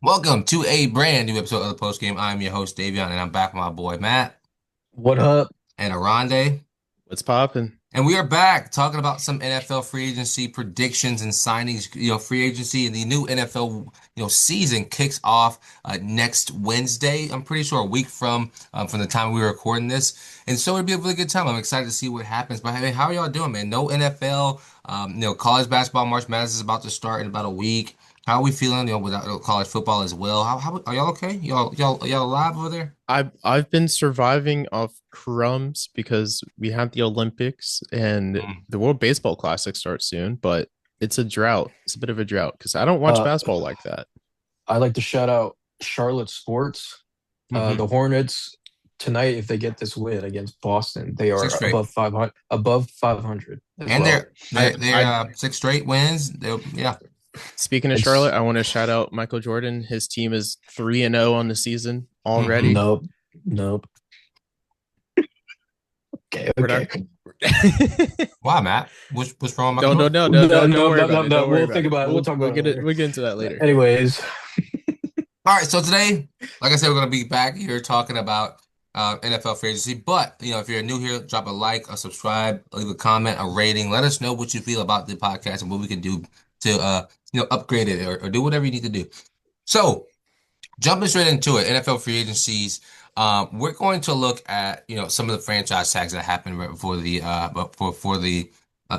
Welcome to a brand new episode of the Post Game. I'm your host, Davion, and I'm back with my boy Matt What up? and Oronde. What's poppin'? And we are back talking about some NFL free agency predictions and signings. Free agency and the new NFL season kicks off next Wednesday. I'm pretty sure a week from the time we were recording this, and so it'd be a really good time. I'm excited to see what happens. But hey, how are y'all doing, man? No NFL. College basketball, March Madness is about to start in about a week. How are we feeling? Without college football as well. How are y'all okay? Y'all alive over there? I've been surviving off crumbs because we have the Olympics and Mm. the World Baseball Classic starts soon, but it's a drought. It's a bit of a drought because I don't watch Uh, basketball like that. I like to shout out Charlotte sports. Hmm. The Hornets tonight, if they get this win against Boston, they Six are straight. above 500 as And well. they're I six straight wins. Yeah. Speaking of It's Charlotte, I want to shout out Michael Jordan. His team is 3-0 on the season Hmm. already. nope, nope. Okay, We're okay. not no, Why, Matt? What's wrong with no, Michael no, Jordan? no, no. No, Don't no, worry no, about no, it. no. Don't worry We'll about think it. about it. We'll We'll talk we'll about it get it. later. We'll get into that later. Anyways, All right, so today, like I said, we're gonna be back here talking about NFL free agency. But if you're new here, drop a like, a subscribe, leave a comment, a rating. Let us know what you feel about the podcast and what we can do to upgrade it or do whatever you need to do. So jumping straight into it, NFL free agencies. We're going to look at some of the franchise tags that happened right before the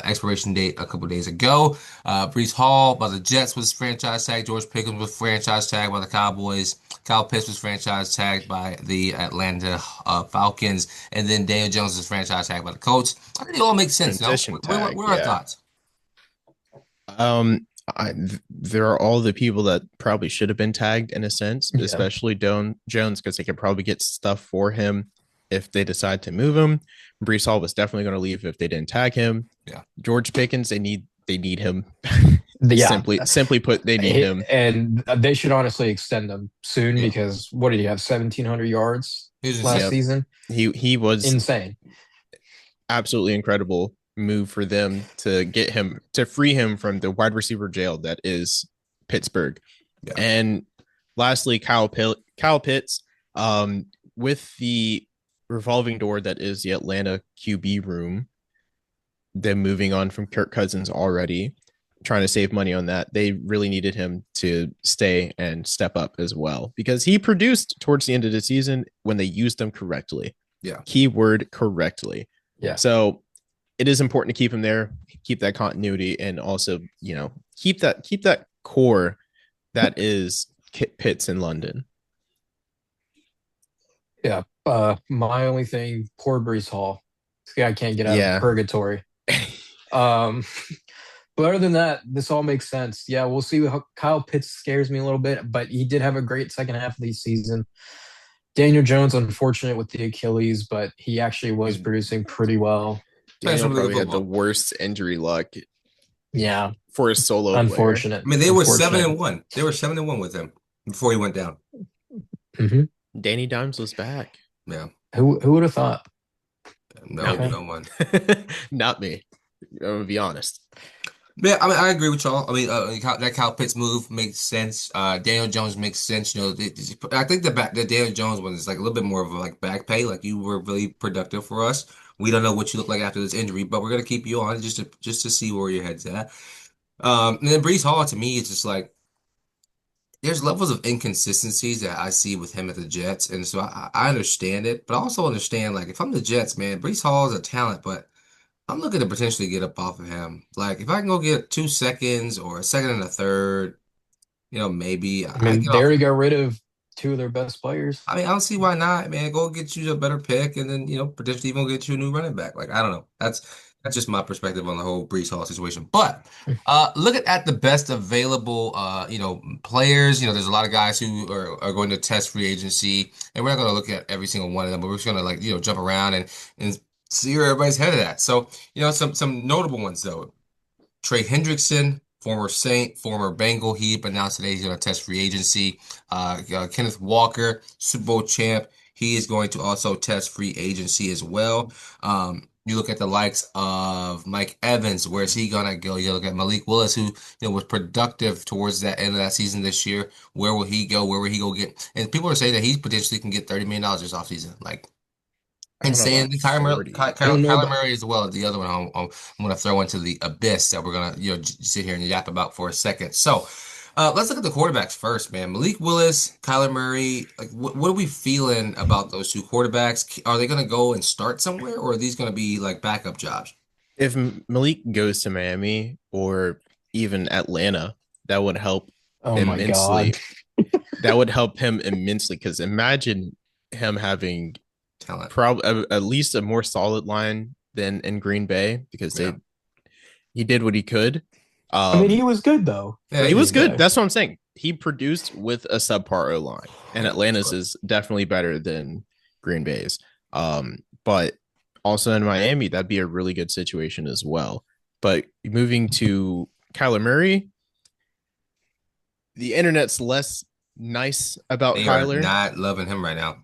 expiration date a couple days ago. Brees Hall by the Jets was franchise tag. George Pickens was franchise tag by the Cowboys. Kyle Pitts was franchise tagged by the Atlanta Falcons, and then Daniel Jones was franchise tagged by the Colts. I think it all makes sense. No, Transition what tag, are our yeah. thoughts? There are all the people that probably should have been tagged in a sense, yeah, especially Jones, because they could probably get stuff for him if they decide to move him. Brees Hall was definitely going to leave if they didn't tag him. Yeah. George Pickens, they need him. yeah. simply put, they need him. And they should honestly extend them soon Yeah. because what did he have? 1,700 yards He's last insane. Yep. season. He was Insane. absolutely incredible move for them to get him to free him from the wide receiver jail that is Pittsburgh. Yeah. And lastly, Kyle Pitts, with the revolving door that is the Atlanta QB room, them moving on from Kirk Cousins already, trying to save money on that. They really needed him to stay and step up as well because he produced towards the end of the season when they used him correctly. Yeah. Keyword correctly. Yeah. So it is important to keep him there, keep that continuity, and also, keep that core that is Kit Pitts in London. Yeah. My only thing, poor Brees Hall. This guy can't get out of Yeah. purgatory. Um, but other than that, this all makes sense. Yeah, we'll see. How Kyle Pitts scares me a little bit, but he did have a great second half of the season. Daniel Jones, unfortunate with the Achilles, but he actually was producing pretty well. Playing Daniel some really good probably had the football. worst injury luck Yeah, for a solo player. unfortunate. I mean, they were seven Unfortunate. and one. They were 7-1 with him before he went down. Hmm. Danny Dimes was back. Yeah, Who would have thought? no, Not Okay. me. no one. Not me. I'm gonna be honest. Yeah, I mean, I agree with y'all. I mean, that Kyle Pitts move makes sense. Daniel Jones makes sense. I think the Daniel Jones one is like a little bit more of a like back pay. Like you were really productive for us. We don't know what you look like after this injury, but we're gonna keep you on just to see where your head's at. And then Brees Hall to me is just like there's levels of inconsistencies that I see with him at the Jets, and so I understand it, but I also understand like if I'm the Jets, man, Brees Hall is a talent, but I'm looking to potentially get up off of him. Like if I can go get 2 seconds or a second and a third, maybe I I mean, get they off. already got rid of two of their best players. I mean, I don't see why not, man. Go get you a better pick, and then potentially even get you a new running back. Like I don't know. That's just my perspective on the whole Brees Hall situation. But looking at the best available players, there's a lot of guys who are going to test free agency, and we're not going to look at every single one of them, but we're just going to like jump around and see where everybody's headed at. So some notable ones though. Trey Hendrickson, former Saint, former Bengal, he announced today he's going to test free agency. Kenneth Walker, Super Bowl champ, he is going to also test free agency as well. You look at the likes of Mike Evans, where's he gonna go? You look at Malik Willis, who was productive towards that end of that season this year. Where will he go? Where will he go get? And people are saying that he potentially can get $30 million this offseason. Like I don't know insane. about 30. I don't know Kyler about. Murray as well. The other one I'm going to throw into the abyss that we're going to sit here and yap about for a second. So let's look at the quarterbacks first, man. Malik Willis, Kyler Murray. Like, what are we feeling about those two quarterbacks? Are they going to go and start somewhere, or are these going to be like backup jobs? If Malik goes to Miami or even Atlanta, that would help Oh my God. immensely. That would help him immensely because imagine him having Talent. probably at least a more solid line than in Green Bay because Yeah. he did what he could. I mean, he was good though Yeah, for He was Green good. Bay. That's what I'm saying. He produced with a subpar O line, and Atlanta's is definitely better than Green Bay's. But also in Miami, that'd be a really good situation as well. But moving to Kyler Murray, the internet's less nice about They are Kyler not loving him right now.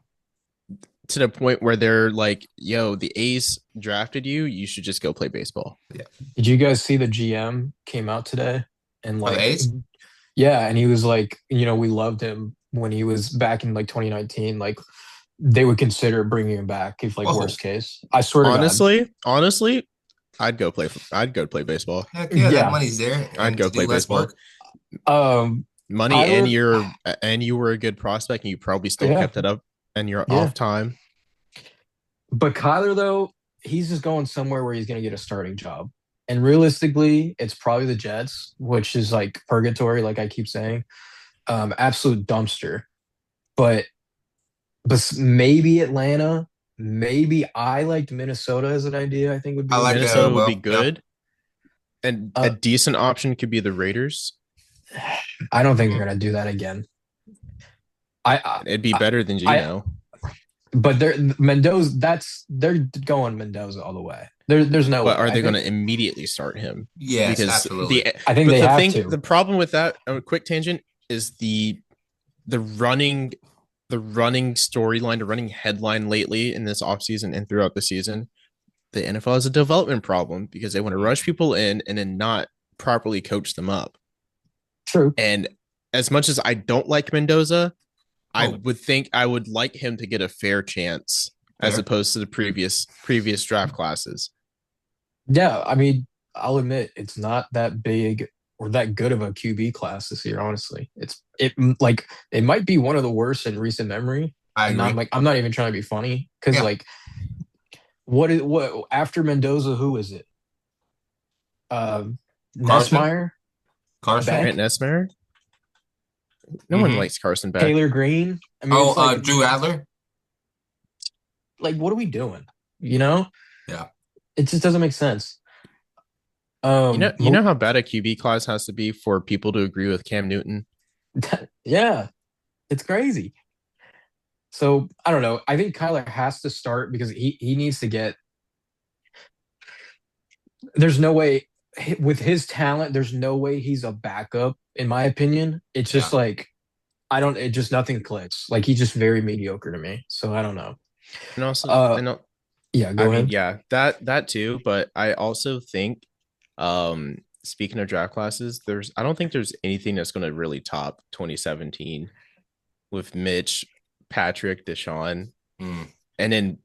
to the point where they're like, yo, the A's drafted you. You should just go play baseball. Yeah. Did you guys see the GM came out today and For the like, A's? yeah, and he was like, we loved him when he was back in like 2019. Like, they would consider bringing him back if like Oh, worst case. I swear to God. Honestly, I'd go play baseball. heck yeah, that Yeah. money's there, I'd and go to do play less baseball. work. Money Kyler, and you were a good prospect and you probably still yeah, kept it up and your yeah. off time. But Kyler though, he's just going somewhere where he's going to get a starting job. And realistically, it's probably the Jets, which is like purgatory, like I keep saying. Absolute dumpster. But maybe Atlanta, maybe I liked Minnesota as an idea. I think would be I like that Minnesota as interesting. would be well. Yeah. good. And a Uh, decent option could be the Raiders. I don't think they're gonna do that again. It'd be I, better than I Geno. but they're Mendoza. They're going Mendoza all the way. There's no But way. are they going to immediately start him? Yes, Because absolutely. I think but they the have thing, to. the problem with that, a quick tangent, is the running storyline, the running headline lately in this offseason and throughout the season. The NFL has a development problem because they want to rush people in and then not properly coach them up. True. And as much as I don't like Mendoza, I Oh, would think I would like him to get a fair chance as fair. opposed to the previous draft classes. Yeah, I mean, I'll admit it's not that big or that good of a QB class this year. Honestly, like it might be one of the worst in recent memory. I And agree. I'm not even trying to be funny because Yeah. like what after Mendoza, who is it? Um, Carson? Nessmeyer, Carson? Beck, Grant Nessmer? No one Mhm. likes Carson Beck. Taylor Green. I mean, Oh, it's like Drew Adler? what are we doing? You know, Yeah. it just doesn't make sense. You know how bad a QB class has to be for people to agree with Cam Newton? Yeah, it's crazy. So I don't know. I think Kyler has to start because he needs to get. There's no way with his talent. There's no way he's a backup, in my opinion. It's Yeah. just like I don't. It just nothing clicks. Like he's just very mediocre to me. So I don't know. And also, Yeah, I go mean, ahead. yeah, that too. But I also think, speaking of draft classes, I don't think there's anything that's going to really top 2017 with Mitch, Patrick, Deshaun, Mm. and then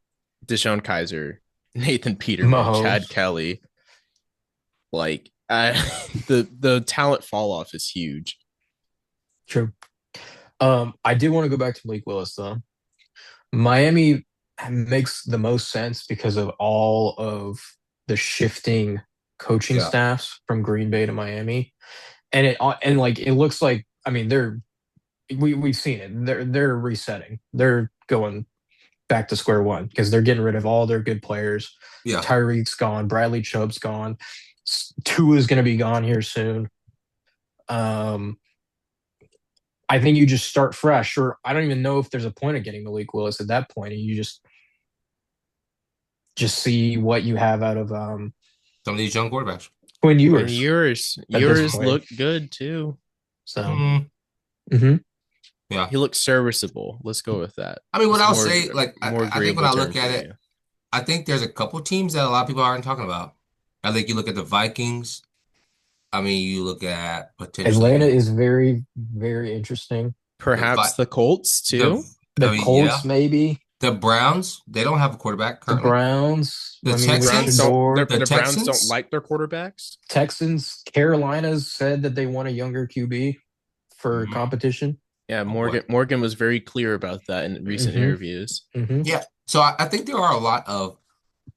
Deshaun Kaiser, Nathan Peterman, Chad Mahomes. Kelly. Like, the talent fall off is huge. True. I did want to go back to Malik Willis though. Miami makes the most sense because of all of the shifting coaching Yeah. staffs from Green Bay to Miami, and it looks like I mean we've seen it. They're resetting. They're going back to square one because they're getting rid of all their good players. Yeah. Tyreek's gone. Bradley Chubb's gone. Tua is going to be gone here soon. I think you just start fresh, or I don't even know if there's a point of getting Malik Willis at that point, and you just see what you have out of Some of these young quarterbacks. Quinn And Ewers at this yours point. look good too. So, Mm. mhm. Yeah. He looks serviceable. Let's go with that. I mean, what It's I'll say, like, more I think when agreeable I term look for at it, you. I think there's a couple teams that a lot of people aren't talking about. I think you look at the Vikings. I mean, you look at Atlanta potentially is very, very interesting. the Vi Perhaps the Colts the too. The I mean, Colts, yeah, maybe. the Browns. They don't have a quarterback The currently. Browns. The I mean, with Texans, Shador. the The Browns don't Texans. like their quarterbacks. Texans, Carolina's said that they want a younger QB for Mhm. competition. Yeah, What? Morgan was very clear about that in recent Hmm. interviews. Hmm. Yeah. So I think there are a lot of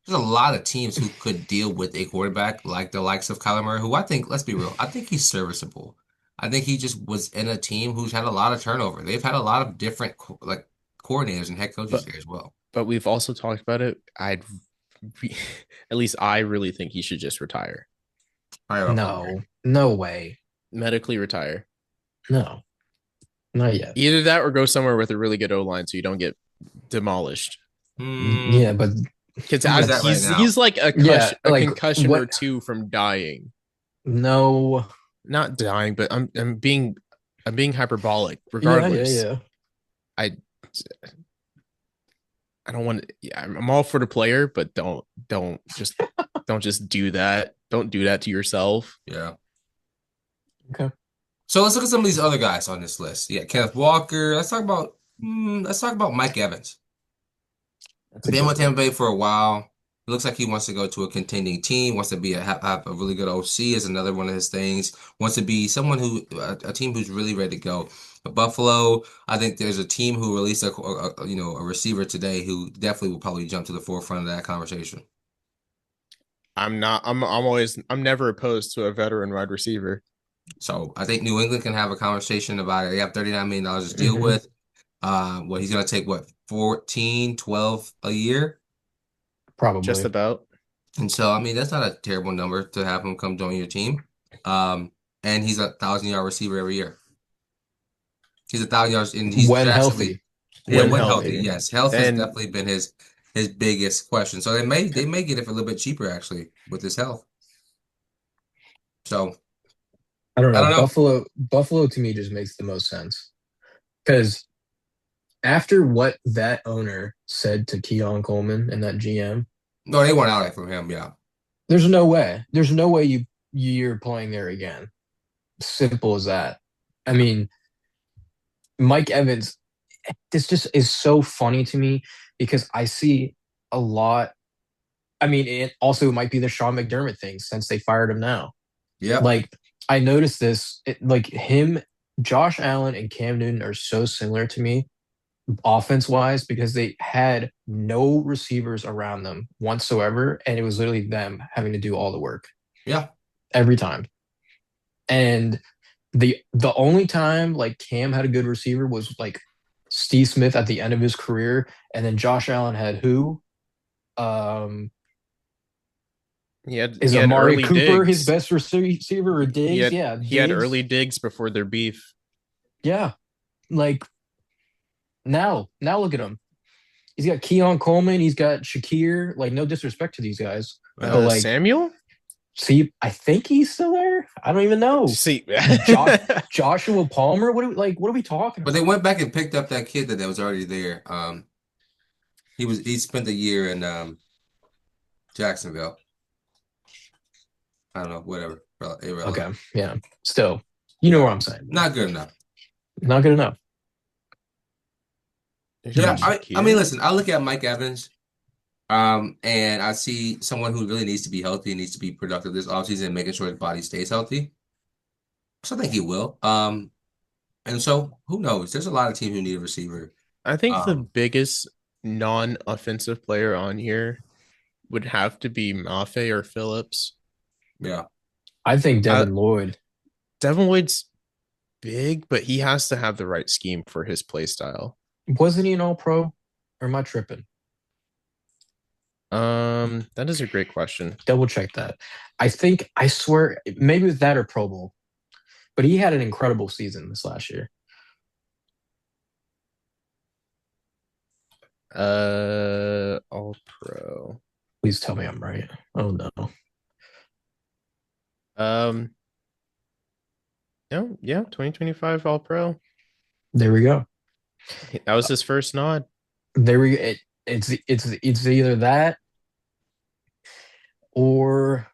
there's a lot of teams who could deal with a quarterback like the likes of Kyler Murray, who I think, let's be real, I think he's serviceable. I think he just was in a team who's had a lot of turnover. They've had a lot of different like coordinators and head coaches But there as well. we've also talked about it. At least I really think he should just retire. I don't know if I agree. No, no way. Medically retire. No, not yet. Either that or go somewhere with a really good O line so you don't get demolished. Hmm, Yeah, but Because who is that right now? he's like yeah, a like concussion or what? two from dying. No. Not dying, but I'm being hyperbolic. Yeah, yeah, Regardless, yeah. I I don't want. Yeah, I'm all for the player, but don't just do that. Don't do that to yourself. Yeah. Okay. So let's look at some of these other guys on this list. Yeah, Kenneth Walker. Let's talk about Mike Evans. That's a Been good with one. Tampa Bay for a while. It looks like he wants to go to a contending team. Wants to be have a really good OC is another one of his things. Wants to be someone who a team who's really ready to go. But Buffalo, I think there's a team who released a receiver today who definitely will probably jump to the forefront of that conversation. I'm not. I'm always. I'm never opposed to a veteran wide receiver. So I think New England can have a conversation about it. They have $39 million to deal Hmm. with. He's going to take what 14, 12 a year. Just Probably. about. And so, I mean, that's not a terrible number to have him come join your team. Um, and he's 1,000 yard receiver every year. He's 1,000 yards, and he's When drastically, healthy. yeah, When When when healthy. healthy. healthy. Yes, health has And definitely been his biggest question. So they may get it for a little bit cheaper actually with his health. So I don't I know. don't know. Buffalo to me just makes the most sense. Because after what that owner said to Keon Coleman and that GM, No, they weren't out it from him. Yeah, there's no way. There's no way you're playing there again. Simple as that. I mean, Mike Evans, this just is so funny to me because I see a lot. I mean, it also might be the Sean McDermott thing since they fired him now. yep, Like, I noticed this, like him, Josh Allen, and Cam Newton are so similar to me offense wise because they had no receivers around them whatsoever. And it was literally them having to do all the work yeah. every time. And the only time like Cam had a good receiver was like Steve Smith at the end of his career, and then Josh Allen had who? Um, is he had Amari early Cooper his digs. best receiver or Diggs? Yeah, He had early Diggs. digs before their beef. Yeah, like now look at him. He's got Keon Coleman. He's got Shakir. Like no disrespect to these guys, but like Samuel? see, I think he's still there. I don't even know. See, Josh Joshua Palmer. What are we talking But they about? went back and picked up that kid that was already there. He spent a year in Jacksonville. I don't know, whatever, irrelevant. Okay, yeah. Still, you know Yeah, what I'm saying. not good enough. Not good enough. there's Yeah, not I mean, Shakir. listen, I look at Mike Evans, and I see someone who really needs to be healthy, needs to be productive this offseason, making sure his body stays healthy. So I think he will. And so who knows? There's a lot of teams who need a receiver. I think the Um, biggest non-offensive player on here would have to be Mafe or Phillips. yeah, I think Uh, Devin Lloyd Devin Lloyd's big, but he has to have the right scheme for his play style. wasn't he an All Pro, or am I tripping? That is a great question. Double check that. I swear maybe it was that or Pro Bowl, but he had an incredible season this last year. All pro. Please tell me I'm right. Oh no, Um, no, yeah, 2025 All Pro. there we go. That was his first nod. There we. It's either that or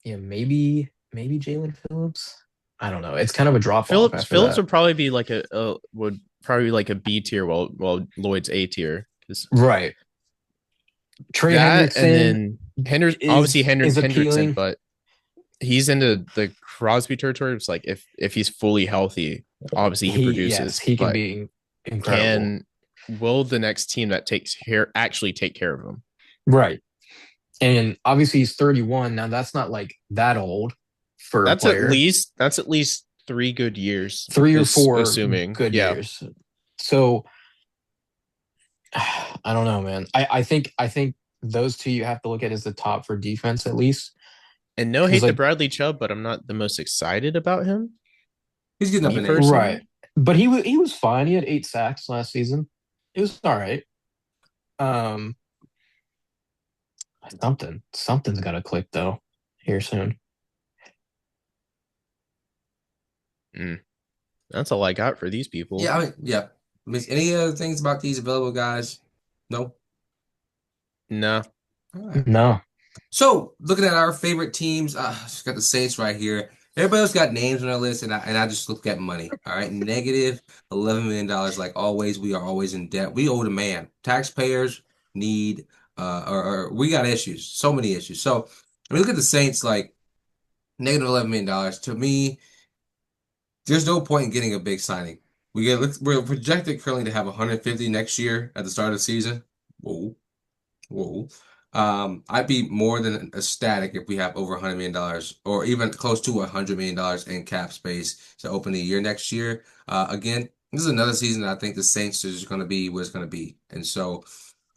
yeah, maybe Jalen Phillips. I don't know. It's kind of a drop off Phillips after Phillips that. would probably be like a B tier while Lloyd's A tier. Because Right. Trey that and Hendrickson then obviously is Hendrickson, appealing. but he's into the Crosby territory. It's like if he's fully healthy, obviously he Yes, produces, he can but be incredible. can will the next team that takes care actually take care of him? Right. And obviously he's 31. Now that's not like that old for a player. That's at least 3 good years, Three or is four assuming. good Yeah. years. So I don't know, man. I think those two you have to look at as the top for defense at least. And no Because hate to like Bradley Chubb, but I'm not the most excited about him. He's getting up Me in age. right. personally. But he was fine. He had 8 sacks last season. It was all right. Um something's gotta click though here soon. Mm, that's all I got for these people. Yeah, I mean, yeah. Any other things about these available guys? No. No. All right. No. So, looking at our favorite teams, just got the Saints right here. Everybody else got names on their list, and I just look at money. All right, negative $11 million. Like always, we are always in debt. We owe the man. Taxpayers need, or we got issues. So many issues. So, I mean, look at the Saints. Like negative $11 million. To me, there's no point in getting a big signing. We're projected currently to have 150 next year at the start of the season. Whoa. Whoa. I'd be more than ecstatic if we have over $100 million or even close to $100 million in cap space to open the year next year. Again, this is another season that I think the Saints is going to be where it's going to be. And so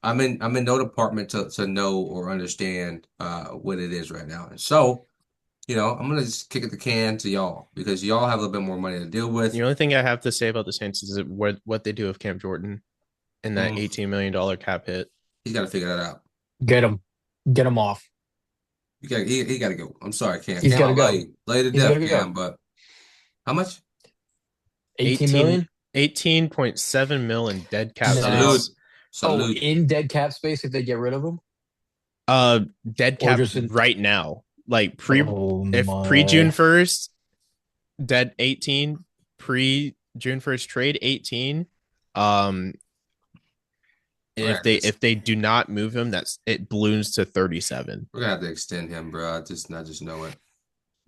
I'm in no department to know or understand what it is right now. And so, I'm gonna just kick it the can to y'all because y'all have a little bit more money to deal with. The only thing I have to say about the Saints is what they do with Cam Jordan and that Mm, $18 million cap hit. he's got to figure that out. Get him. Get him off. He got to go. I'm sorry, Cam. He's Cam, I gotta love go. you. Love you to He's death, gotta go. Cam, but how much? 18 18 million? 18.7 mil in dead cap No. Salute. space. Oh, Salute. in dead cap space if they get rid of him? Dead Or cap just in right now. Like oh if pre June my 1st, dead 18, pre June 1st trade 18. Um and We're gonna if have to, they do not move him, it balloons to 37. we're gonna have to extend him, bro. I just know it.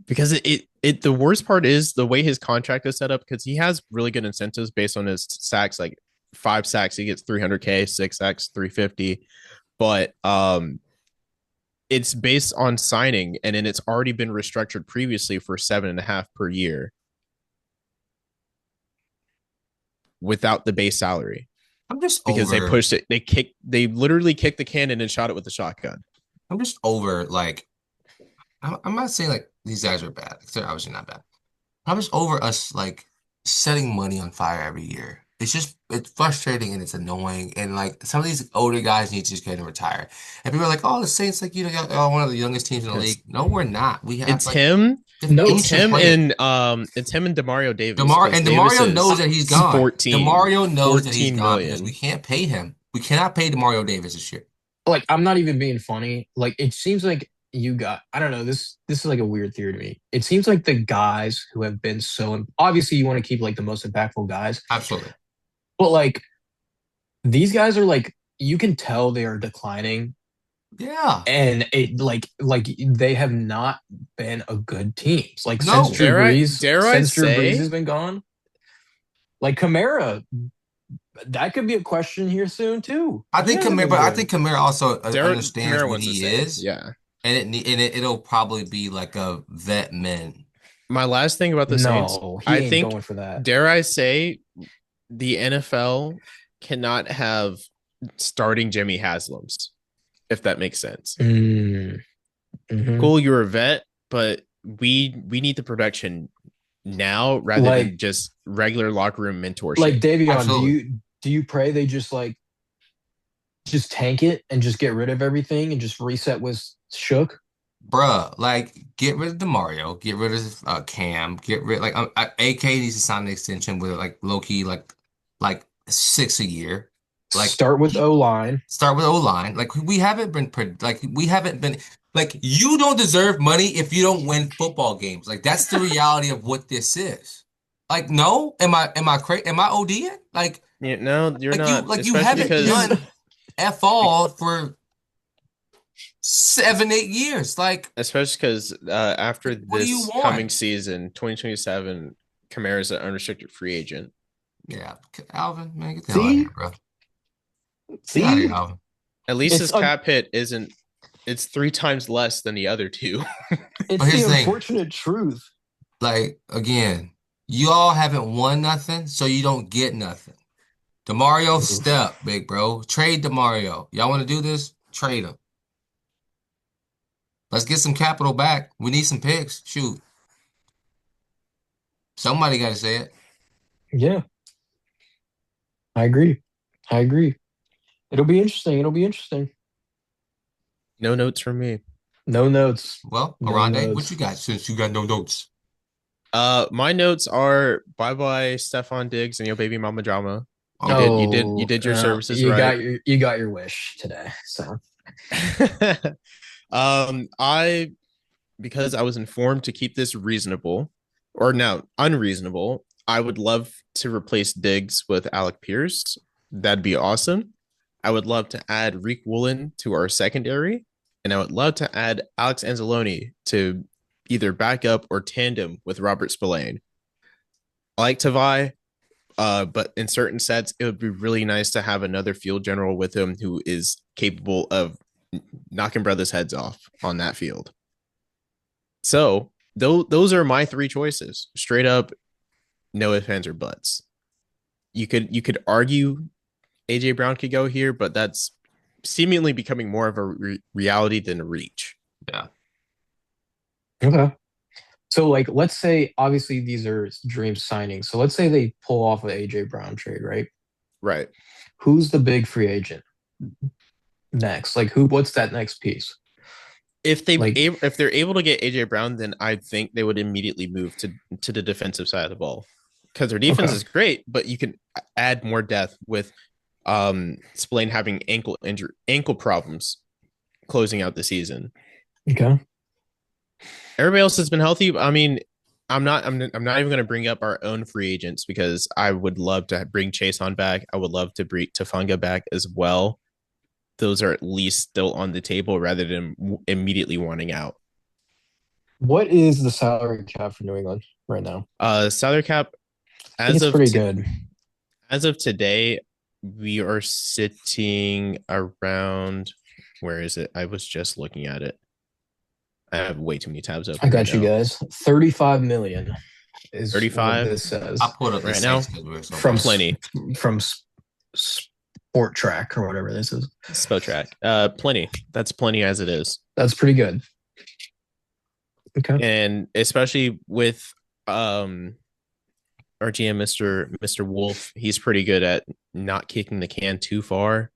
Because the worst part is the way his contract is set up, because he has really good incentives based on his sacks. Like 5 sacks he gets 300K, 6 sacks 350. But it's based on signing, and then it's already been restructured previously for 7.5 per year without the base salary, I'm just because they over. pushed it. They literally kicked the can and then shot it with the shotgun. I'm just over. Like I'm not saying like these guys are bad. 'Cause they're obviously not bad. I'm just over us like setting money on fire every year. It's frustrating and it's annoying. And like some of these older guys need to just get and retire. And people are like, oh, the Saints, like, y'all are one of the youngest teams in the Because league. No, we're not. We have it's like him, no. it's ancient him players. and Demario Davis, Demar because and Davis Demario knows is that he's gone. 14 Demario knows that he's 14 gone because we million. can't pay him. We cannot pay Demario Davis this year. Like I'm not even being funny. Like it seems like you got I don't know, this is like a weird theory to me. It seems like the guys who have been so obviously you want to keep like the most impactful guys, Absolutely. but like these guys are like you can tell they are declining Yeah. and it like they have not been a good team. Like since No. Drew Brees, Dare I since Drew Brees has say been gone, like Kamara, that could be a question here soon too. He hasn't been I good. think Kamara also understands Kamara what wants to he say, is, yeah. and it'll probably be like a vet men. My last thing about the Saints, No, he I ain't think, going for that. dare I say, the NFL cannot have starting Jimmy Haslam's, if that makes sense. Mm, hmm. Cool, you're a vet, but we need the production now rather Like than just regular locker room like mentorship. Davion, do Absolutely. you pray they just tank it and just get rid of everything and just reset with Shook? Bruh, like get rid of DeMario, get rid of Cam, get rid like AK needs to sign an extension with like low key like six a year. Like Start with O line. start with O line. Like we haven't been like we haven't been. Like you don't deserve money if you don't win football games. Like that's the reality of what this is. Like, no, am I ODing? No, you're not. You Especially haven't because done F all for 7, 8 years. after What do you this want? coming season, 2027, Kamara's an unrestricted free agent. Yeah, Alvin, man, get the hell out of See, here, bro. Get out of here, see, Alvin. At least it's his cap hit isn't. It's 3 times less than the other two. But it's the here's the thing. unfortunate truth. Like, again, you all haven't won nothing, so you don't get nothing. DeMario Oof. step, big bro. Trade DeMario. Y'all want to do this? Trade him. Let's get some capital back. We need some picks. Shoot. Somebody got to say it. Yeah, I agree. I agree. It'll be interesting. It'll be interesting. No notes from me. No notes. Well, No Oronde, what notes. you got since you got no notes? My notes are bye bye Stefan Diggs and your baby mama drama. You Oh, did your services right. you got your wish today. So I because I was informed to keep this reasonable, or no, unreasonable, I would love to replace Diggs with Alec Pierce. That'd be awesome. I would love to add Reek Woolen to our secondary, and I would love to add Alex Anzalone to either back up or tandem with Robert Spillane. I like Tavai, but in certain sets, it would be really nice to have another field general with him who is capable of knocking brothers' heads off on that field. So those are my three choices. Straight up, no ifs, ands, or buts. You could argue AJ Brown could go here, but that's seemingly becoming more of a reality than a reach. Yeah. okay. So like, let's say obviously these are dream signings. So let's say they pull off an AJ Brown trade, right? Right. Who's the big free agent next? Like who? What's that next piece? Like If they're able to get AJ Brown, then I think they would immediately move to the defensive side of the ball because their defense okay, is great, but you can add more depth with Spillane having ankle problems closing out the season. okay. Everybody else has been healthy. I mean, I'm not even going to bring up our own free agents because I would love to bring Chase on back. I would love to bring Tafanga back as well. Those are at least still on the table rather than immediately wanting out. What is the salary cap for New England right now? Salary cap I think as it's of pretty good. as of today, we are sitting around. Where is it? I was just looking at it. I have way too many tabs I open right got you now. guys. 35 million is what 35 this says I pulled up the right now. Saints because we're so from bad. Plenty. from Sport Track or whatever this is. Spotrac. Plenty. That's plenty as it is. That's pretty good. Okay. And especially with our GM, Mr. Wolf, he's pretty good at not kicking the can too far.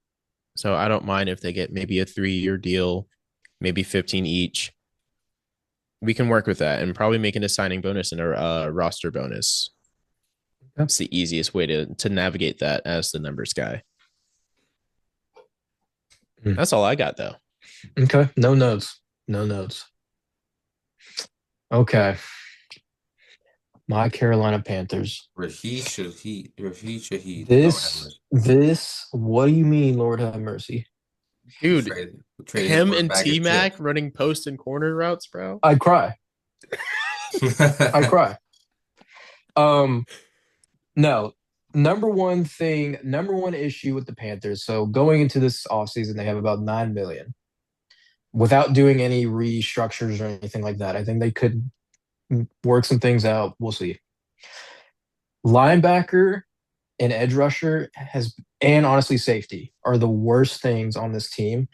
So I don't mind if they get maybe a 3-year deal, maybe 15 each. We can work with that and probably making a signing bonus and a roster bonus. That's the easiest way to navigate that as the numbers guy. That's all I got though. Okay. No notes. No notes. Okay. My Carolina Panthers. Rashid Shaheed. This, what do you mean, Lord have mercy? Dude, Traded him for a and bag T of Mac chips. running post and corner routes, bro. I'd cry. I'd cry. Um, no. Number one issue with the Panthers. So going into this offseason, they have about 9 million without doing any restructures or anything like that. I think they could work some things out. We'll see. Linebacker and edge rusher and honestly safety are the worst things on this team.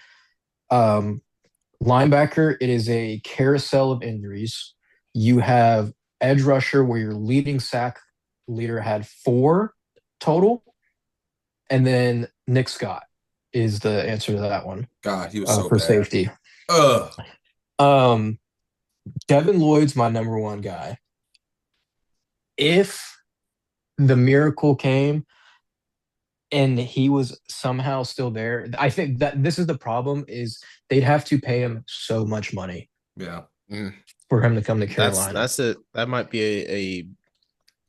Um, Linebacker, it is a carousel of injuries. You have edge rusher where your leading sack leader had 4 total, and then Nick Scott is the answer to that one. God, he was so for bad. safety. Ugh. Kevin Lloyd's my number one guy. If the miracle came and he was somehow still there. I think that this is the problem is they'd have to pay him so much money Yeah. Mm. for him to come to That's Carolina. that's it. That might be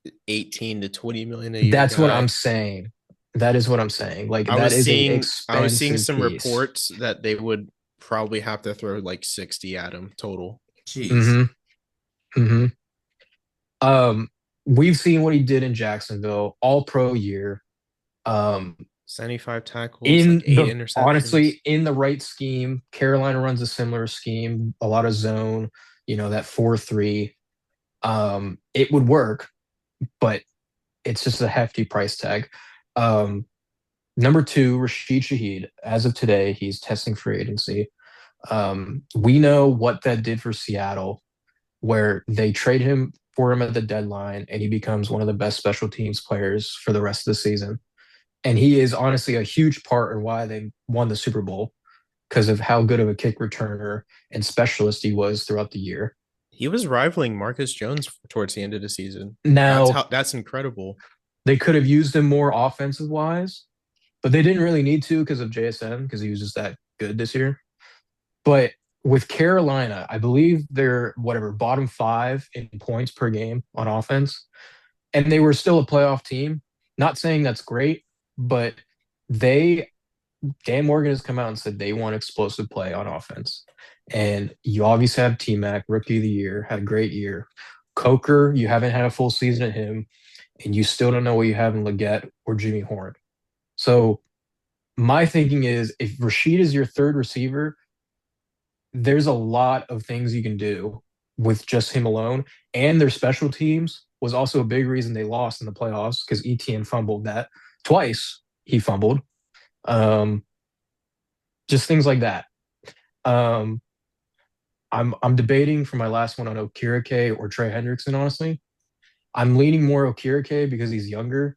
a 18 to 20 million a year That's what I'm guy. saying. That is what I'm saying. Like that is a I was seeing expensive some piece. reports that they would probably have to throw like 60 at him total. Jeez. Hmm. Hmm. Um, we've seen what he did in Jacksonville, all pro year. Um, 75 tackles, like in eight the interceptions. honestly, in the right scheme, Carolina runs a similar scheme, a lot of zone, that 4-3. It would work, but it's just a hefty price tag. Um, Number two, Rashid Shaheed. As of today, he's testing free agency. We know what that did for Seattle, where they trade him for him at the deadline, and he becomes one of the best special teams players for the rest of the season. And he is honestly a huge part in why they won the Super Bowl because of how good of a kick returner and specialist he was throughout the year. He was rivaling Marcus Jones towards the end of the season. Now, That's incredible. they could have used him more offensive wise, but they didn't really need to because of JSN because he was just that good this year. But with Carolina, I believe they're whatever bottom five in points per game on offense, and they were still a playoff team. Not saying that's great, but they Dan Morgan has come out and said they want explosive play on offense. And you obviously have T Mac, rookie of the year, had a great year. Coker, you haven't had a full season at him, and you still don't know what you have in Leggett or Jimmy Horn. So my thinking is if Rashid is your third receiver, there's a lot of things you can do with just him alone. And their special teams was also a big reason they lost in the playoffs because ETN fumbled that twice. He fumbled. Um, just things like that. Um, I'm debating for my last one on Okirike or Trey Hendrickson, honestly. I'm leaning more Okirike because he's younger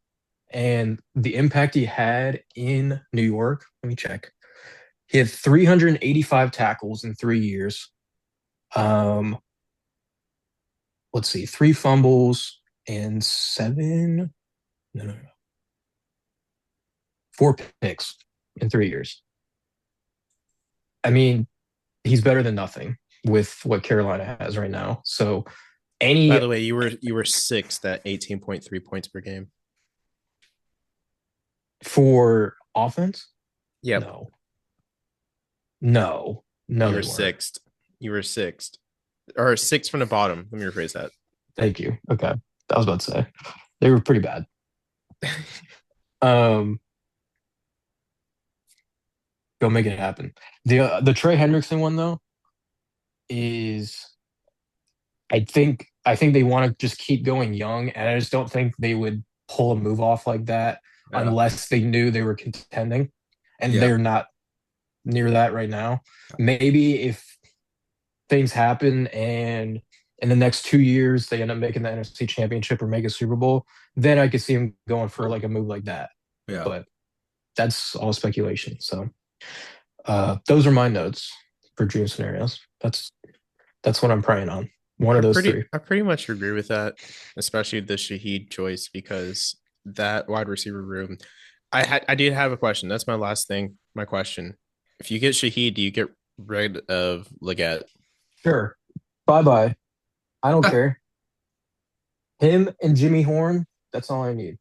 and the impact he had in New York. Let me check. He had 385 tackles in 3 years. Um, let's see, three fumbles and seven, no, no, no, four picks in 3 years. I mean, he's better than nothing with what Carolina has right now. So By any the way, you were sixth at 18.3 points per game. for offense, Yep. no, no, no, You were they weren't. sixth. You were sixth. Or sixth from the bottom. Let me rephrase that. Thank you. Okay, I was about to say they were pretty bad. Um, go make it happen. The Trey Hendrickson one though is I think they want to just keep going young, and I just don't think they would pull a move off like that Yeah. unless they knew they were contending, and Yeah. they're not near that right now. Maybe if things happen and in the next 2 years they end up making the NFC Championship or make a Super Bowl, then I could see him going for like a move like that. Yeah. But that's all speculation. So those are my notes for dream scenarios. That's what I'm praying on. One of those three. I pretty much agree with that, especially the Shaheed choice because that wide receiver room. I did have a question. That's my last thing. My question: if you get Shaheed, do you get rid of Leggett? Sure. Bye bye. I don't care. Him and Jimmy Horn, that's all I need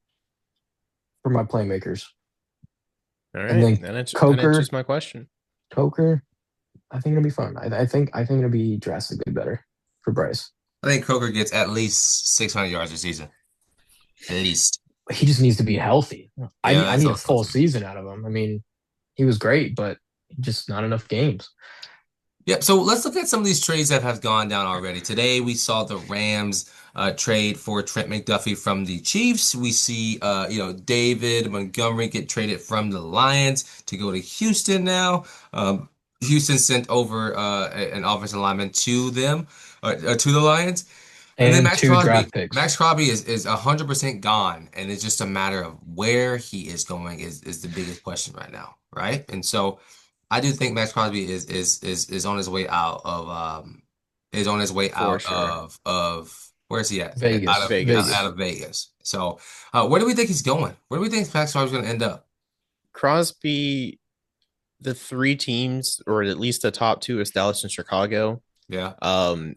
for my playmakers. All And right, then that answers Coker, my question. Coker, I think it'll be fun. I think it'll be drastically better for Bryce. I think Coker gets at least 600 yards a season. At least. He just needs to be healthy. I Yeah, need I that's need a also full true. season out of him. I mean, he was great, but just not enough games. Yeah, so let's look at some of these trades that have gone down already. Today we saw the Rams trade for Trent McDuffie from the Chiefs. We see David Montgomery get traded from the Lions to go to Houston now. Houston sent over an offensive lineman to them, to the Lions. And then And Max two Crosby. draft picks. Max Crosby is 100% gone, and it's just a matter of where he is going is the biggest question right now, right? And so I do think Max Crosby is on his way out of is on his way For out sure. of where is he at? Vegas. Vegas. Out Vegas. of Vegas. So where do we think he's going? Where do we think Max Crosby's going to end up? Crosby, the three teams, or at least the top two, is Dallas and Chicago. Yeah. Um,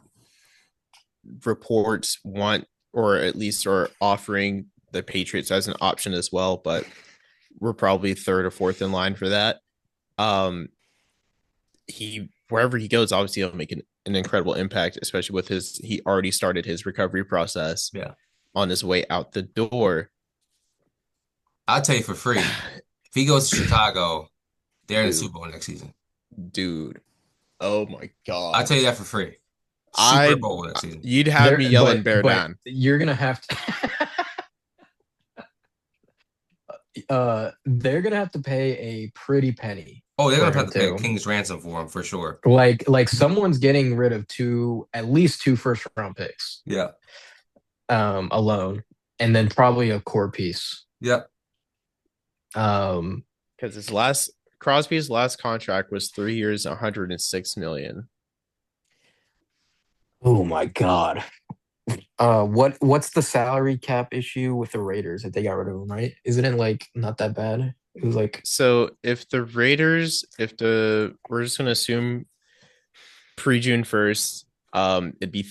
Reports want, or at least are offering the Patriots as an option as well, but we're probably third or fourth in line for that. Um, he wherever he goes, obviously he'll make an incredible impact, especially with his he already started his recovery process Yeah. on his way out the door. I'll tell you for free. If he goes to Chicago, they're in the Dude, Super Bowl next season. dude, oh my I'll god. tell you that for free. Super I Bowl next season. You'd have There, me yelling bear but down. you're gonna have to. They're gonna have to pay a pretty penny Oh, they're for gonna have him to pay a too. king's ransom for him for sure. Like someone's getting rid of at least two first round picks, Yeah. alone, and then probably a core piece. Yep. Um, Because his last Crosby's last contract was 3 years, 106 million. oh my God. What's the salary cap issue with the Raiders that they got rid of him, right? Isn't it like not that bad? It was like So if the Raiders, if the we're just gonna assume pre-June 1st, it'd be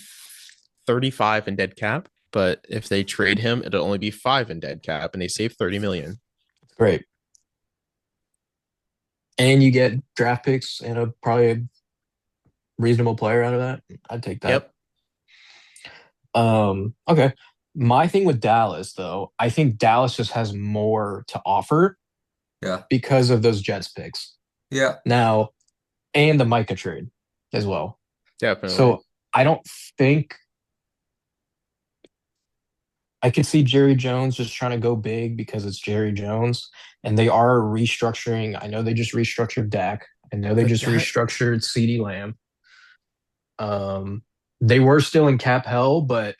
35 in dead cap. But if they trade him, it'll only be 5 in dead cap, and they save 30 million. great. And you get draft picks and probably a reasonable player out of that. I'd take that. Yep. Okay. My thing with Dallas, though, I think Dallas just has more to offer Yeah. because of those Jets picks. Yeah. Now, and the Micah trade as well. Definitely. So I don't think I could see Jerry Jones just trying to go big because it's Jerry Jones, and they are restructuring. I know they just restructured Dak. I know they But just that restructured CeeDee Lamb. Um, they were still in cap hell, but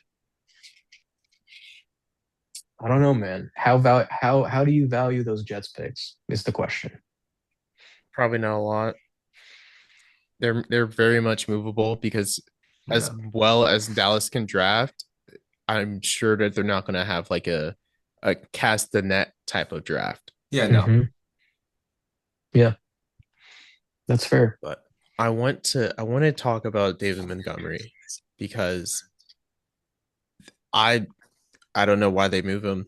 I don't know, man. How do you value those Jets picks? Is the question. probably not a lot. They're very much movable because as Yeah. well as Dallas can draft, I'm sure that they're not going to have like a cast the net type of draft. Yeah. No. Hmm. Yeah, that's fair. But I want to talk about David Montgomery because I I don't know why they move him.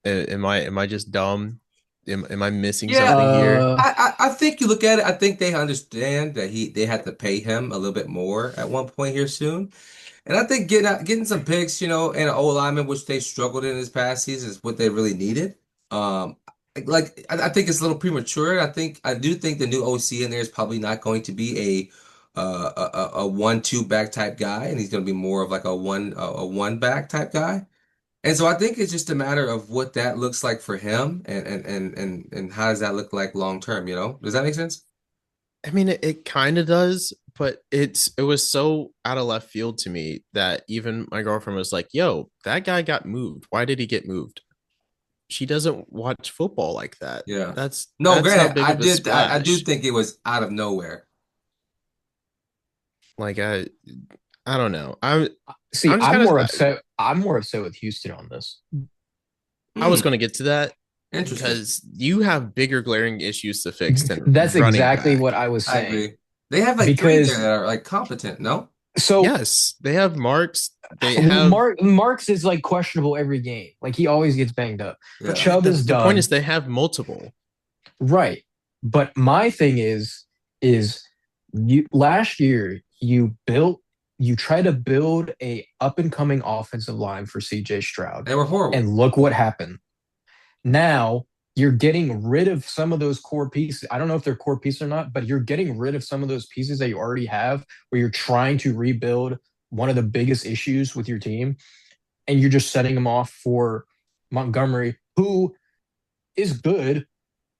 Am I just dumb? Am I missing Yeah. something here? I think you look at it. I think they understand that they had to pay him a little bit more at one point here soon. And I think getting some picks, and an O lineman, which they struggled in this past season, is what they really needed. Um, I think it's a little premature. I do think the new OC in there is probably not going to be a 1-2 back type guy, and he's going to be more of like a one back type guy. And so I think it's just a matter of what that looks like for him, and how does that look like long term, Does that make sense? I mean, it kind of does, but it was so out of left field to me that even my girlfriend was like, "Yo, that guy got moved. Why did he get moved?" She doesn't watch football like that. Yeah. No, That's not granted, big of a I do splash. think it was out of nowhere. Like I don't know. See, I'm just kind of I'm more upset with Houston on this. I was Hmm, going to get to that interesting. because you have bigger glaring issues to fix than That's running exactly back. what I was I saying. agree. They have like three there Because that are like competent, no? so Yes, they have Marks. They have Marks is like questionable every game. Like he always gets banged up. Yeah. Chubb is the point is done. they have multiple. Right. But my thing is you last year you try to build a up and coming offensive line for CJ Stroud, They were horrible. and look what happened. Now you're getting rid of some of those core pieces. I don't know if they're core pieces or not, but you're getting rid of some of those pieces that you already have where you're trying to rebuild one of the biggest issues with your team, and you're just setting them off for Montgomery, who is good,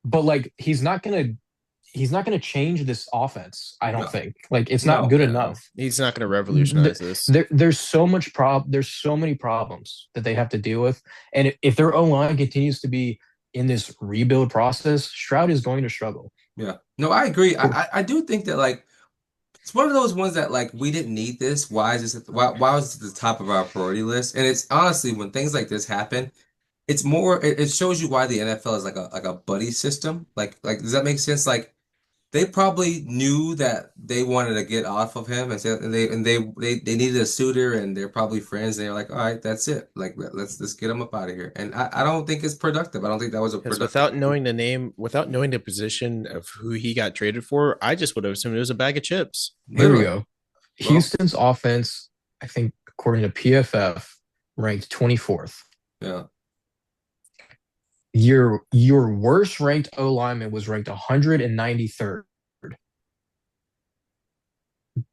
but like he's not gonna change this offense. I don't No. think. Like it's not No, good yeah, no. enough. He's not going to revolutionize this. There's so many problems that they have to deal with, and if their O line continues to be in this rebuild process, Stroud is going to struggle. Yeah. No, I agree. I do think that like it's one of those ones that like we didn't need this. Why is this why was it at the top of our priority list? And it's honestly when things like this happen, it's more it shows you why the NFL is like a buddy system. Like does that make sense? Like they probably knew that they wanted to get off of him and they needed a suitor and they're probably friends. They're like, all right, that's it. Like let's get him up out of here. And I don't think it's productive. I don't think that was a Because productive without move. knowing the name, without knowing the position of who he got traded for, I just would have assumed it was a bag of chips. Here we Literally. go. Well, Houston's offense, I think, according to PFF, ranked 24th. yeah. Your worst ranked O lineman was ranked 193rd.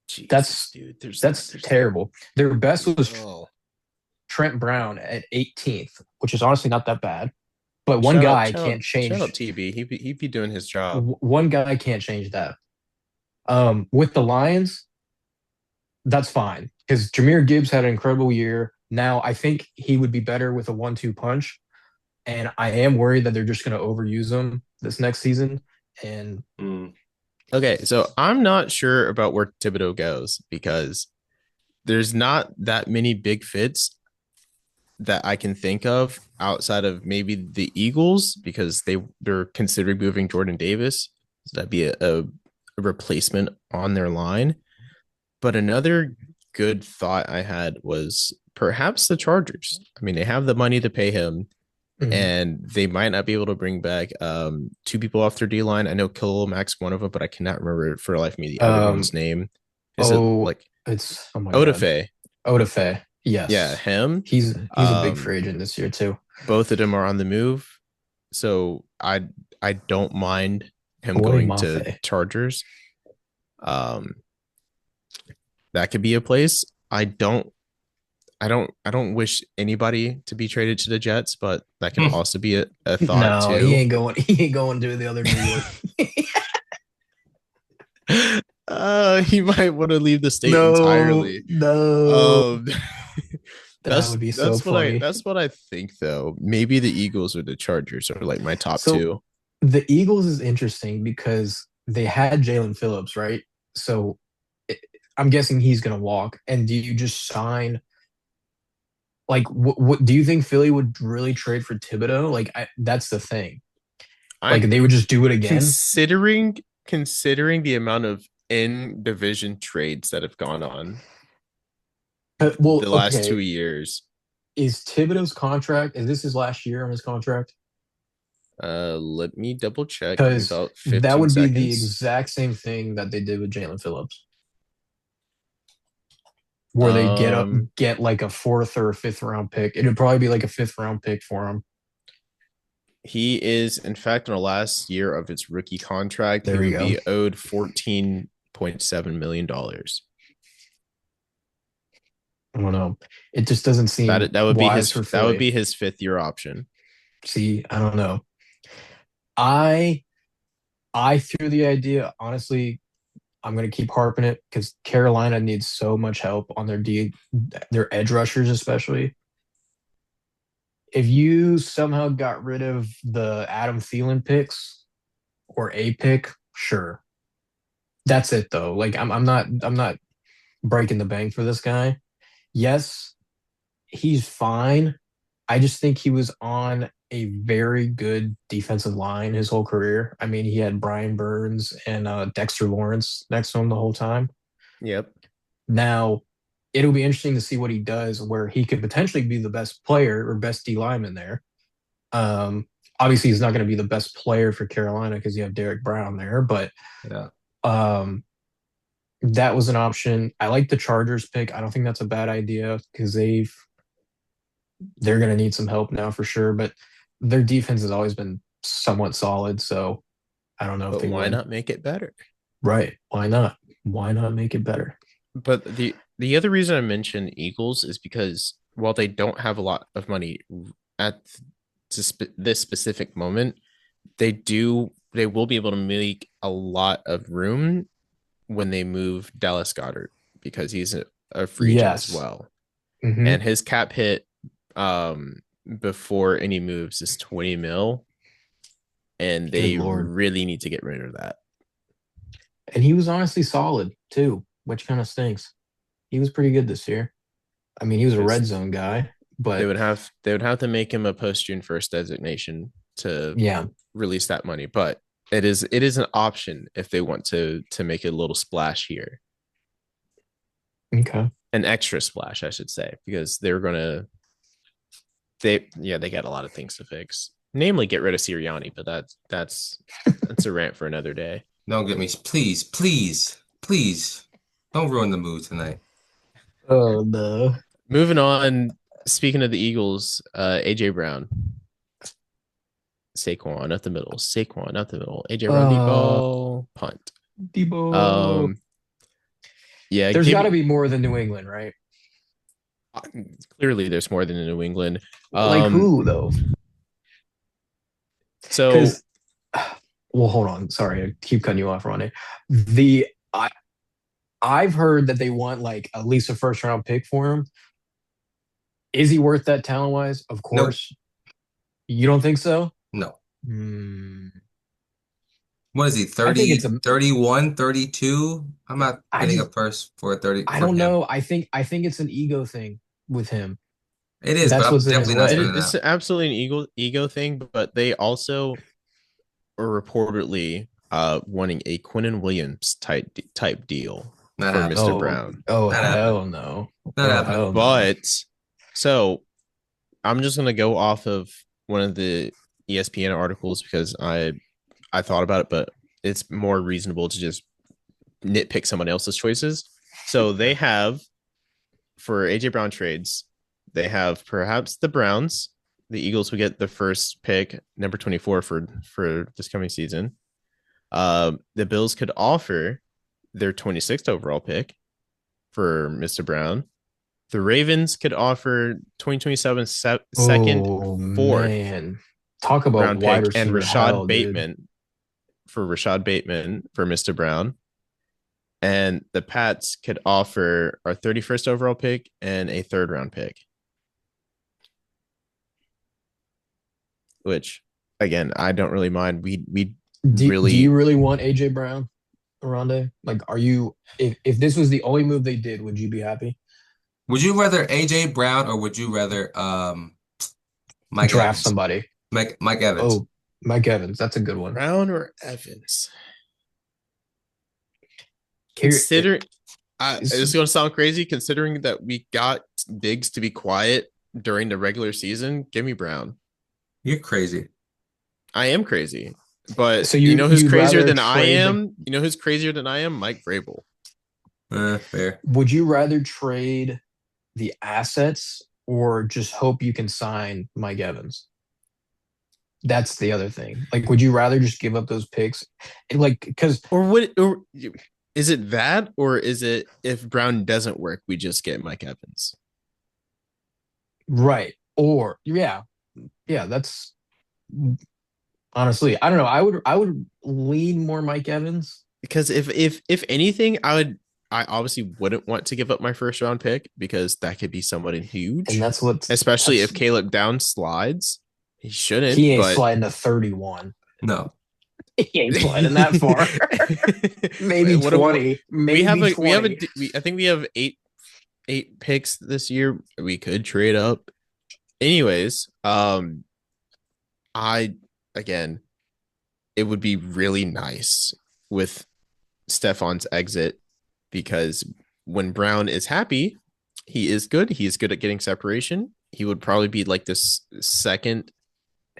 Jesus, That's dude. that's terrible. Their best was Oh. Trent Brown at 18th, which is honestly not that bad. But one Shout out, guy shout out, can't shout out change. TB. He'd be doing his job. One guy can't change that. With the Lions, that's fine because Jameer Gibbs had an incredible year. Now I think he would be better with a 1-2 punch, and I am worried that they're just going to overuse him this next season. And Mm. Okay, so I'm not sure about where Thibodeau goes because there's not that many big fits that I can think of outside of maybe the Eagles because they're considering moving Jordan Davis. So that'd be a replacement on their line. But another good thought I had was perhaps the Chargers. I mean, they have the money to pay him, mhm. and they might not be able to bring back two people off their D line. I know Khalil Mack's one of them, but I cannot remember for the life of me the other um, one's name. Is it oh, like it's oh my god, Odafe? Odafe. Yeah, Yes, him. he's a big Um, free agent this year too. both of them are on the move, so I don't mind him Boy going to Mafe. Chargers. Um, that could be a place. I don't wish anybody to be traded to the Jets, but that can also be a thought No, he too. ain't going. He ain't going to the other New York. He might want to leave the state No, entirely. no. Um, That would be so funny. that's what I think though. Maybe the Eagles or the Chargers are like my top So two. the Eagles is interesting because they had Jalen Phillips, right? So it, I'm guessing he's going to walk. And do you just sign? Like, what do you think Philly would really trade for Thibodeau? Like, that's the thing. I Like, they would just do it again. considering the amount of in division trades that have gone on Well, the last okay. 2 years. Is Thibodeau's contract? Is this his last year on his contract? Let me double check. Give me Because about that 15 would be the seconds. exact same thing that they did with Jalen Phillips, where they Um, get like a fourth or a fifth round pick. It would probably be like a fifth round pick for him. he is in fact on the last year of his rookie contract. He There we would go. be owed $14.7 million. I don't know. It just doesn't seem wise for That would Philly. be his fifth year option. See, I don't know. I I threw the idea. Honestly, I'm gonna keep harping it because Carolina needs so much help on their edge rushers, especially. If you somehow got rid of the Adam Thielen picks or a pick, sure. That's it though. Like I'm not breaking the bank for this guy. Yes, he's fine. I just think he was on a very good defensive line his whole career. I mean, he had Brian Burns and Dexter Lawrence next to him the whole time. Yep. Now, it'll be interesting to see what he does, where he could potentially be the best player or best D lineman there. Um, Obviously, he's not going to be the best player for Carolina because you have Derek Brown there, but Yeah. um, that was an option. I like the Chargers pick. I don't think that's a bad idea because they're going to need some help now for sure. But their defense has always been somewhat solid, so I don't know if But they why would. not make it better? Right? Why not? Why not make it better? But the other reason I mentioned Eagles is because while they don't have a lot of money at this specific moment, they will be able to make a lot of room when they move Dallas Goddard because he's a free agent as Yes. well. Hmm. And his cap hit before any moves is 20 mil, and Good they Lord. really need to get rid of that. And he was honestly solid too, which kind of stinks. He was pretty good this year. I mean, he was a Because red zone guy. But They would have to make him a post June 1st designation to yeah, release that money, but it is an option if they want to make a little splash here, okay. an extra splash, I should say, because they're gonna they got a lot of things to fix, namely get rid of Sirianni, but that's a rant for another day. Don't get me, please, please, please. Don't ruin the mood tonight. Oh no. Moving on. Speaking of the Eagles, AJ Brown, Saquon up the middle, Saquon up the middle, AJ Brown deep Uh, ball punt. Debo. Um, yeah, There's give got to me. be more than New England, right? Clearly, there's more than in New England. Like Um, who though? so Because, well, hold on. Sorry, I keep cutting you off, Ronnie. The I've heard that they want like at least a first round pick for him. Is he worth that talent wise? Of Nope, course. You don't think so? no. Hmm. What is he, I think 30, it's a. 31, 32? I'm not I getting a just. first for a 30 I for don't him. know. I think it's an ego thing with him. It is, but That's I'm what's in his definitely not spending way. it's that. absolutely an ego thing, but they also are reportedly wanting a Quinnen Williams type deal Not for happening. Mr. Oh, Brown. oh Not happening. hell no. Not Oh happening. hell no. But so I'm just gonna go off of one of the ESPN articles because I thought about it, but it's more reasonable to just nitpick someone else's choices. So they have for AJ Brown trades, they have perhaps the Browns. The Eagles will get the first pick, number 24 for this coming season. The Bills could offer their 26th overall pick for Mr. Brown. The Ravens could offer 2027 second, Oh fourth man. Talk about round wide pick and receiver hell, dude. Rashad Bateman for Mr. Brown. And the Pats could offer our 31st overall pick and a third round pick, which again, I don't really mind. We Do you really really want AJ Brown, Oronde? Like, are you if this was the only move they did, would you be happy? Would you rather AJ Brown or would you rather Mike Draft Evans? somebody. Mike Evans. Oh, Mike Evans, that's a good one. Brown or Evans. Here, Consider is, it's going to sound crazy considering that we got Diggs to be quiet during the regular season. Give me Brown. You're crazy. I am crazy, but so you you know who's you'd crazier rather than I trade the am? You know who's crazier than I am? Mike Vrabel. Fair. would you rather trade the assets or just hope you can sign Mike Evans? That's the other thing. Like, would you rather just give up those picks? Like, because Or would or is it that, or is it if Brown doesn't work, we just get Mike Evans? right, or yeah, yeah, that's honestly, I don't know. I would lean more Mike Evans, Because if anything, I obviously wouldn't want to give up my first round pick because that could be somebody and huge, that's what's especially that's if Caleb Down slides. He shouldn't, he ain't but sliding to 31. No. He ain't sliding that far. Maybe what a, 20. Maybe we have 20. I think we have eight picks this year. We could trade up. Anyways, I again, it would be really nice with Stefan's exit because when Brown is happy, he is good. He is good at getting separation. He would probably be like this second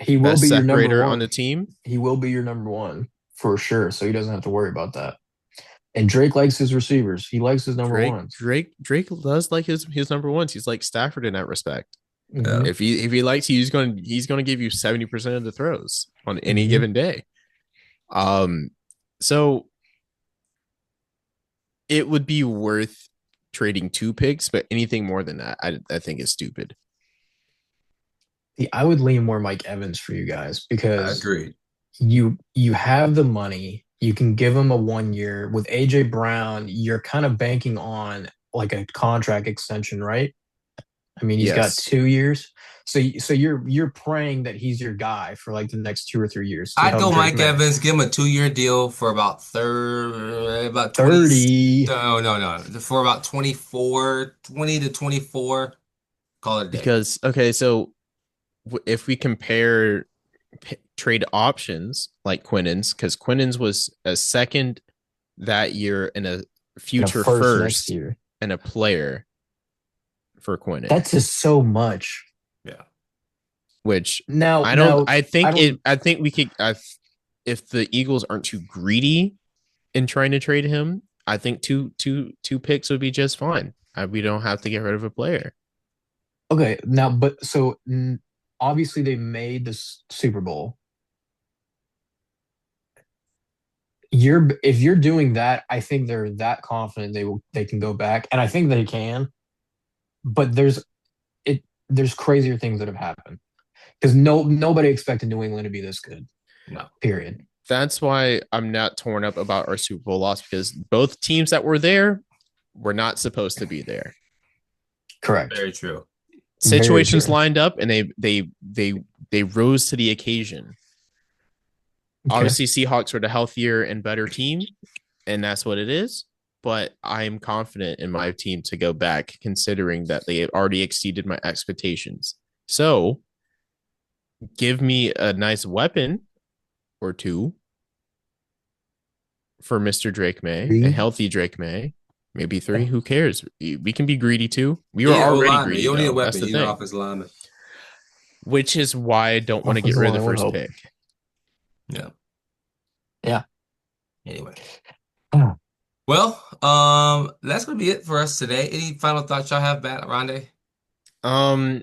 He will best be your number separator on one. the team. He will be your number one for sure. So he doesn't have to worry about that. And Drake likes his receivers. He likes his number ones. Drake does like his number ones. He's like Stafford in that respect. Yeah. Hmm. If he likes you, he's gonna give you 70% of the throws on any Hmm. given day. Um, so it would be worth trading two picks, but anything more than that, I think is stupid. I would lean more Mike Evans for you guys I because agree. you have the money. You can give him a 1 year. With AJ Brown, you're kind of banking on like a contract extension, right? I mean, he's got Yes. 2 years. So you're praying that he's your guy for like the next 2 or 3 years to I'd help go Drake Mike May. Evans, give him a 2 year deal for about 20. 30. No, no, no. For about 24, 20 to 24. Call it a day. Because okay, so if we compare trade options like Quinnen's, because Quinnen's was a second that year and a And a future first next first year. and a player for Quinnen, That's just so much. Yeah. which Now, I I think don't. I think we could, if the Eagles aren't too greedy in trying to trade him, I think two picks would be just fine. We don't have to get rid of a player. Okay, now, but so obviously they made this Super Bowl. If you're doing that, I think they're that confident they can go back, and I think they can. But there's crazier things that have happened because nobody expected New England to be this good. No. Period. That's why I'm not torn up about our Super Bowl loss, because both teams that were there were not supposed to be there. Correct. Very true. Situations Very true. lined up and they rose to the occasion. Okay. Obviously, Seahawks were the healthier and better team, and that's what it is. But I'm confident in my team to go back, considering that they already exceeded my expectations. So give me a nice weapon or two for Mr. Drake May, a Three. healthy Drake May, maybe three. Who cares? We can be greedy too. We You were need an already O-lineman. greedy You don't need a though. That's weapon. the You need an thing. offensive lineman. Which is why I don't want to get Offensive rid of the line will first help. pick. Yeah. Yeah. Anyway. Oh. Well, that's gonna be it for us today. Any final thoughts y'all have, Matt, Oronde? Um,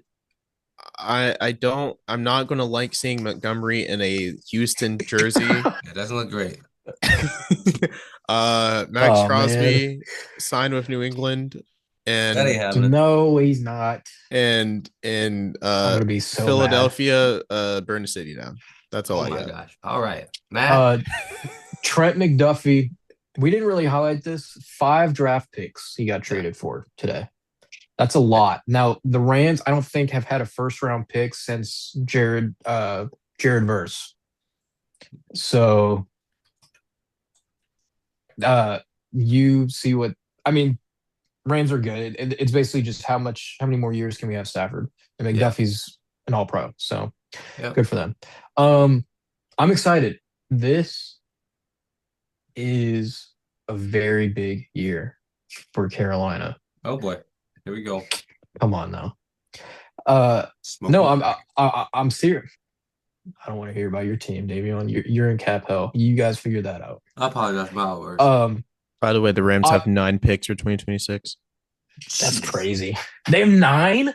I don't. I'm not gonna like seeing Montgomery in a Houston jersey. It doesn't look great. Max Oh man. Crosby signed with New England, That ain't and happening. No, he's not. and I'm gonna be so mad. Philadelphia burn the city down. That's all Oh I my got. gosh. All right. Matt. Uh, Trent McDuffie. We didn't really highlight this. 5 draft picks he got Yeah. traded for today. That's a lot. Now the Rams, I don't think have had a first round pick since Jared Verse. So uh you see what I mean, Rams are good. It's basically just how many more years can we have Stafford? And Yeah. McDuffie's an all pro. So Yeah. good for them. Um I'm excited. This is a very big year for Carolina. Oh boy. Here we go. Come on now. Uh, no, Smoking. I'm serious. I don't want to hear about your team, Davion. You're in cap hell. You guys figure that out. I apologize for my words. By the way, the Rams I, have 9 picks for 2026. that's crazy. They have 9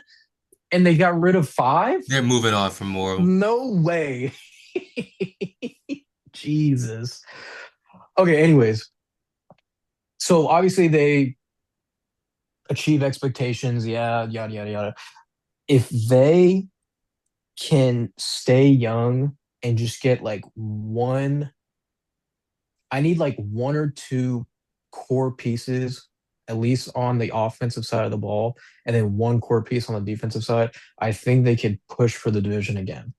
and they got rid of 5? They're moving on from more. No way. Jesus. Okay, anyways. So obviously they achieve expectations, yeah, yada yada yada. If they can stay young and just get like I need like 1 or 2 core pieces, at least on the offensive side of the ball, and then 1 core piece on the defensive side. I think they could push for the division again.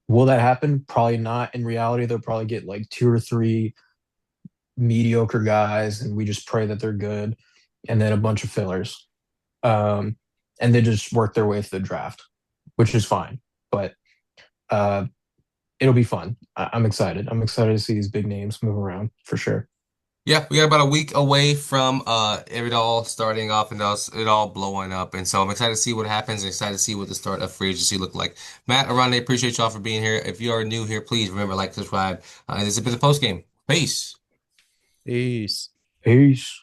Will that happen? Probably not. In reality, they'll probably get like 2 or 3 mediocre guys, and we just pray that they're good, and then a bunch of fillers. And they just work their way through the draft, which is fine. But uh, it'll be fun. I'm excited. I'm excited to see these big names move around for sure. Yeah, we got about a week away from it all starting off and it all blowing up. And so I'm excited to see what happens and excited to see what the start of free agency look like. Matt, Oronde, appreciate y'all for being here. If you are new here, please remember, like, subscribe. This has been the post game. Peace. Peace. Peace.